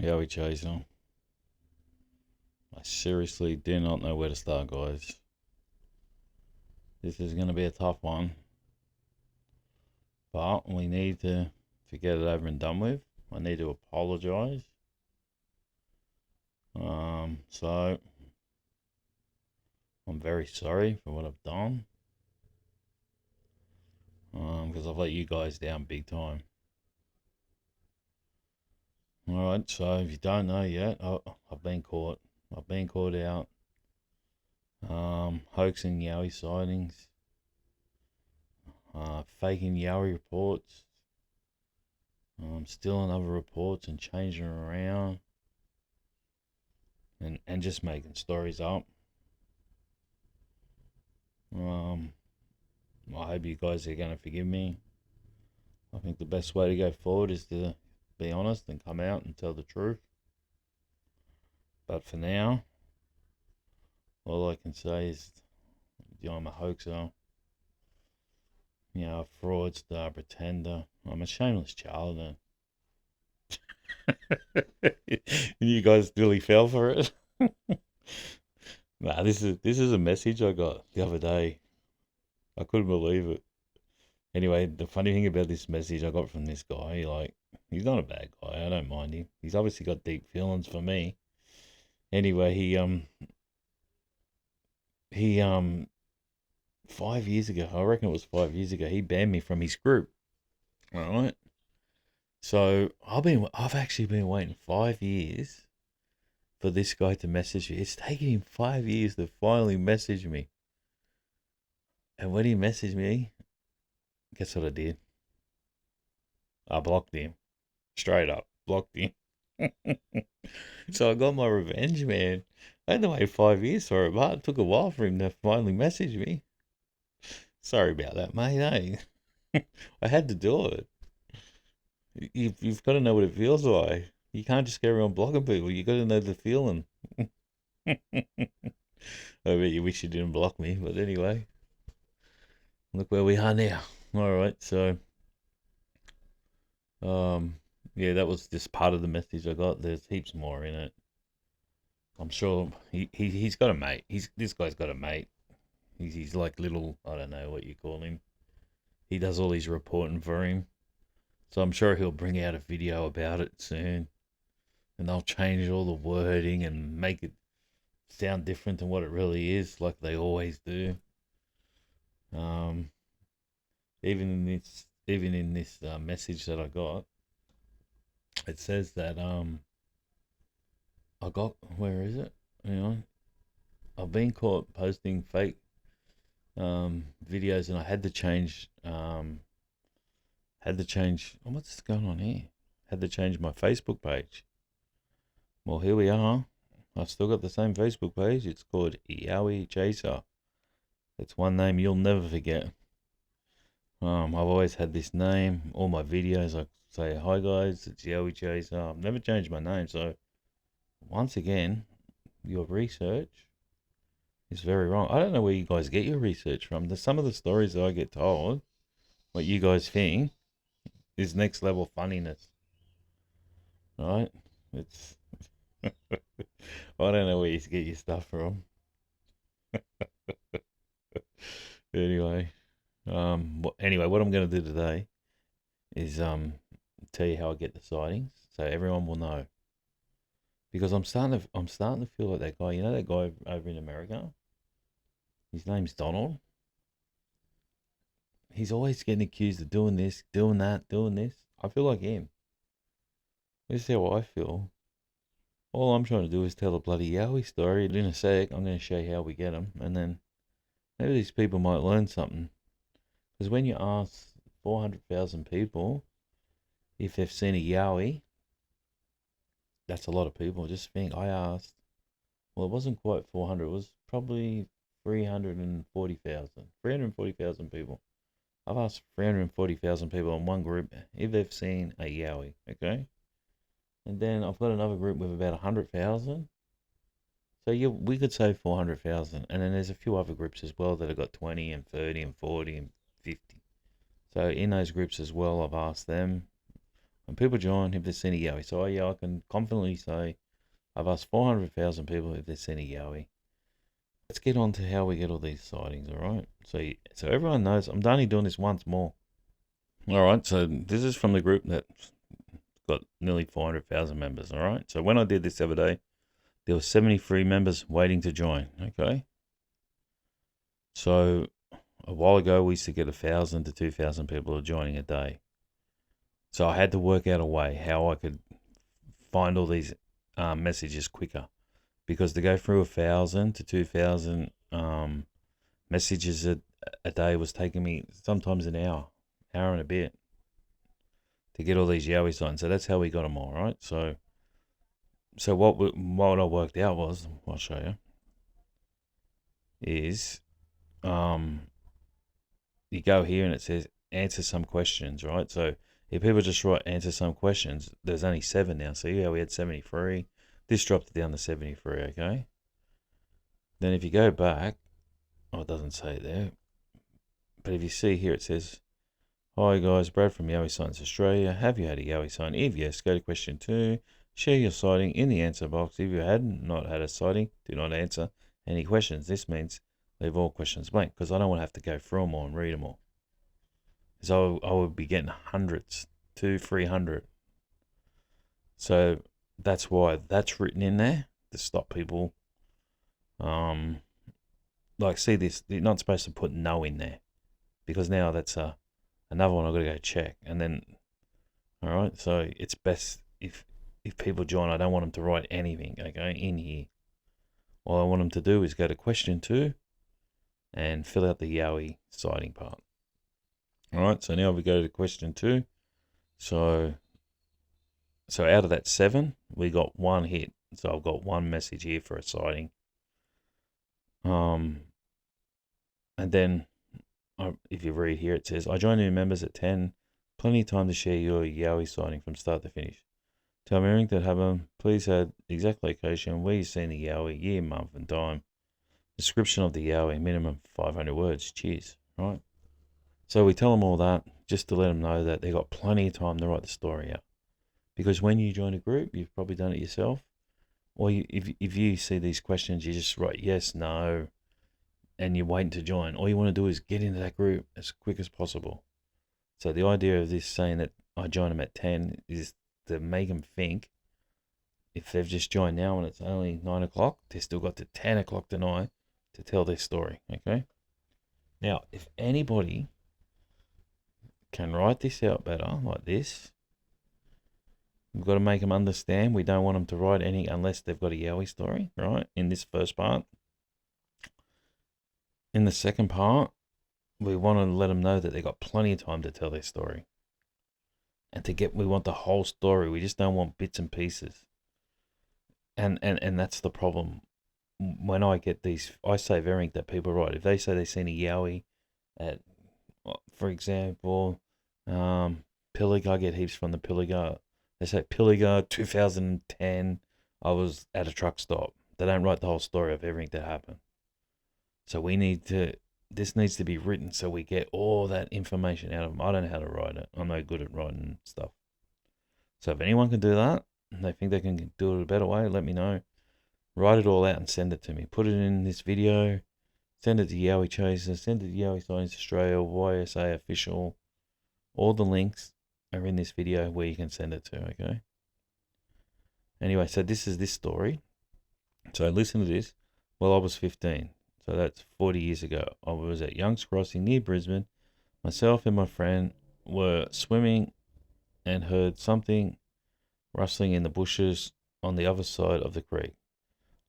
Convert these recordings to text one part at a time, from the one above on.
Yowie Chaser. I seriously do not know where to start, guys. This is going to be a tough one, but we need to get it over and done with. I need to apologize. So I'm very sorry for what I've done. Because I've let you guys down big time. Alright, so if you don't know yet, I've been caught. I've been caught out. Hoaxing Yowie sightings. Faking Yowie reports. Stealing other reports and changing them around. And just making stories up. I hope you guys are going to forgive me. I think the best way to go forward is to be honest and come out and tell the truth. But for now, all I can say is, I'm a hoaxer, a fraudster, a pretender. I'm a shameless charlatan. You guys really fell for it. Nah, this is a message I got the other day. I couldn't believe it. Anyway, the funny thing about this message I got from this guy, he's not a bad guy. I don't mind him. He's obviously got deep feelings for me. Anyway, he 5 years ago, I reckon it was 5 years ago, he banned me from his group. All right. So I've actually been waiting 5 years for this guy to message me. It's taken him 5 years to finally message me. And when he messaged me, guess what I did? I blocked him. Straight up, blocked him. So I got my revenge, man. I had to wait 5 years for it, but it took a while for him to finally message me. Sorry about that, mate. Hey, I had to do it. You've got to know what it feels like. You can't just carry on blocking people. You got to know the feeling. I bet you wish you didn't block me, but anyway, look where we are now. All right, so yeah, that was just part of the message I got. There's heaps more in it. I'm sure he's got a mate. This guy's got a mate. He's like little, I don't know what you call him. He does all his reporting for him. So I'm sure he'll bring out a video about it soon. And they'll change all the wording and make it sound different than what it really is, like they always do. Um, even in this message that I got, it says that where is it? I've been caught posting fake videos, and I had to change. Oh, what's going on here? Had to change my Facebook page. Well, here we are. I've still got the same Facebook page. It's called Yowie Chaser. It's one name you'll never forget. I've always had this name. All my videos, I say, hi guys, it's Yowie Chaser. I've never changed my name. So, once again, your research is very wrong. I don't know where you guys get your research from. Some of the stories that I get told, what you guys think, is next level funniness. Right? It's I don't know where you get your stuff from. Anyway, what I'm gonna do today is tell you how I get the sightings, so everyone will know. Because I'm starting to feel like that guy. You know that guy over in America. His name's Donald. He's always getting accused of doing this, doing that, doing this. I feel like him. This is how I feel. All I'm trying to do is tell a bloody Yowie story. In a sec, I'm going to show you how we get them, and then maybe these people might learn something. Because when you ask 400,000 people if they've seen a Yowie, that's a lot of people. Just think, I asked, well, it wasn't quite 400, it was probably 340,000. 340,000 people. I've asked 340,000 people in one group if they've seen a Yowie, okay? And then I've got another group with about 100,000. So we could say 400,000. And then there's a few other groups as well that have got 20 and 30 and 40 and 50. So in those groups as well, I've asked them. When people join, if they've seen a Yowie. So yeah, I can confidently say I've asked 400,000 people if they've seen a Yowie. Let's get on to how we get all these sightings, all right? So everyone knows I'm only doing this once more. All right, so this is from the group that's got nearly 400,000 members, all right? So when I did this the other day, there were 73 members waiting to join, okay? So a while ago, we used to get 1,000 to 2,000 people joining a day. So I had to work out a way how I could find all these messages quicker, because to go through 1,000 to 2,000 messages a day was taking me sometimes an hour and a bit to get all these Yowie signs. So that's how we got them all, right? So what I worked out was, I'll show you, is you go here and it says answer some questions, right? So if people just write answer some questions, there's only 7 now. So yeah, we had 73. This dropped down to 73, okay? Then if you go back, oh, it doesn't say it there, but if you see here, it says, hi guys, Brad from Yowie Signs Australia. Have you had a Yowie sign? If yes, go to question 2. Share your sighting in the answer box. If you had not had a sighting, do not answer any questions. This means leave all questions blank, because I don't want to have to go through them all and read them all. Because I would be getting hundreds, 200-300. So that's why that's written in there to stop people. Like, see this, you're not supposed to put no in there, because now that's another one I've got to go check. And then, all right, so it's best if people join, I don't want them to write anything, okay, in here. All I want them to do is go to question 2 and fill out the Yowie sighting part. All right, so now we go to question 2. So out of that 7, we got 1 hit. So I've got 1 message here for a sighting. And then if you read here, it says, I join new members at 10. Plenty of time to share your Yowie sighting from start to finish. Tell me that have them. Please add exact location, where you've seen the Yowie, year, month, and time. Description of the Yowie, minimum 500 words. Cheers. Right? So we tell them all that just to let them know that they got plenty of time to write the story out. Because when you join a group, you've probably done it yourself. Or if you see these questions, you just write yes, no, and you're waiting to join. All you want to do is get into that group as quick as possible. So the idea of this saying that I join them at 10 is to make them think, if they've just joined now and it's only 9 o'clock, they've still got to 10 o'clock tonight to tell their story, okay? Now, if anybody can write this out better, like this, we've got to make them understand. We don't want them to write any unless they've got a Yowie story, right? In this first part. In the second part, we want to let them know that they've got plenty of time to tell their story. And we want the whole story. We just don't want bits and pieces. And that's the problem. When I get these, I save everything that people write. If they say they've seen a Yowie at, for example, Pilliga, I get heaps from the Pilliga. They say Pilliga 2010, I was at a truck stop. They don't write the whole story of everything that happened. So this needs to be written so we get all that information out of them. I don't know how to write it. I'm no good at writing stuff. So if anyone can do that, and they think they can do it a better way, let me know. Write it all out and send it to me. Put it in this video. Send it to Yowie Chaser. Send it to Yowie Signs Australia, YSA Official. All the links are in this video where you can send it to, okay? Anyway, so this is this story. So listen to this. Well, I was 15. So that's 40 years ago. I was at Young's Crossing near Brisbane. Myself and my friend were swimming and heard something rustling in the bushes on the other side of the creek.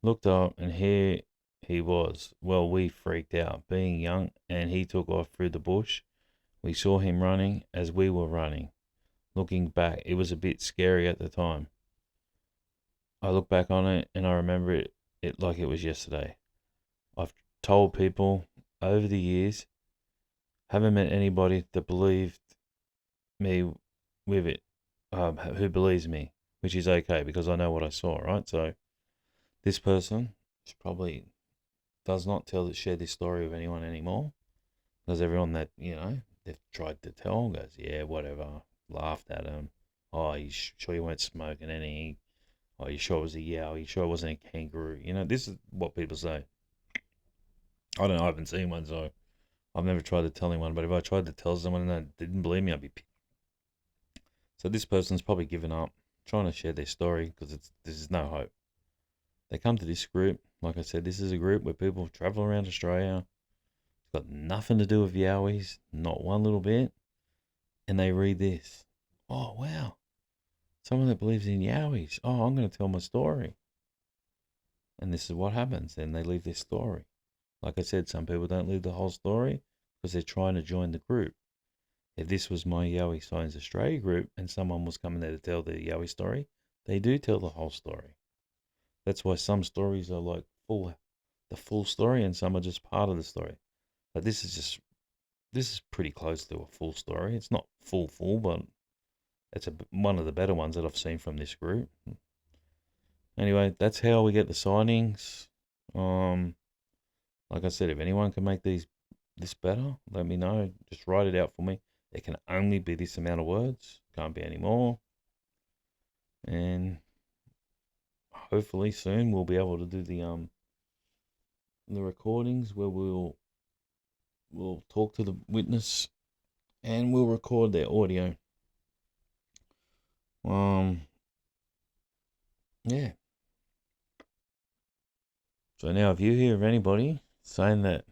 Looked up and here he was. Well, we freaked out, being young, and he took off through the bush. We saw him running as we were running. Looking back, it was a bit scary at the time. I look back on it and I remember it like it was yesterday. I've told people over the years, haven't met anybody that believed me with it, who believes me, which is okay because I know what I saw, right? So this person probably does not share this story with anyone anymore, because everyone that they've tried to tell goes, yeah, whatever, laughed at him, Oh, you sure you weren't smoking any? Oh, you sure it was a Yowie? You sure it wasn't a kangaroo? You know, this is what people say. I don't know. I haven't seen one, so I've never tried to tell anyone. But if I tried to tell someone and they didn't believe me, I'd be pissed. So this person's probably given up trying to share their story because this is no hope. They come to this group. Like I said, this is a group where people travel around Australia. It's got nothing to do with Yowies, not one little bit. And they read this. Oh, wow. Someone that believes in Yowies. Oh, I'm going to tell my story. And this is what happens. Then they leave their story. Like I said, some people don't leave the whole story because they're trying to join the group. If this was my Yowie Signs Australia group and someone was coming there to tell the Yowie story, they do tell the whole story. That's why some stories are like the full story, and some are just part of the story. But this is pretty close to a full story. It's not full, but it's one of the better ones that I've seen from this group. Anyway, that's how we get the sightings. Um, like I said, if anyone can make this better, let me know. Just write it out for me. It can only be this amount of words. Can't be any more. And hopefully soon we'll be able to do the recordings where we'll talk to the witness and we'll record their audio. Yeah. So now if you hear of anybody saying that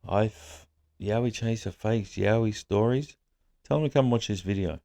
Yowie Chaser fakes Yowie stories, tell them to come watch this video.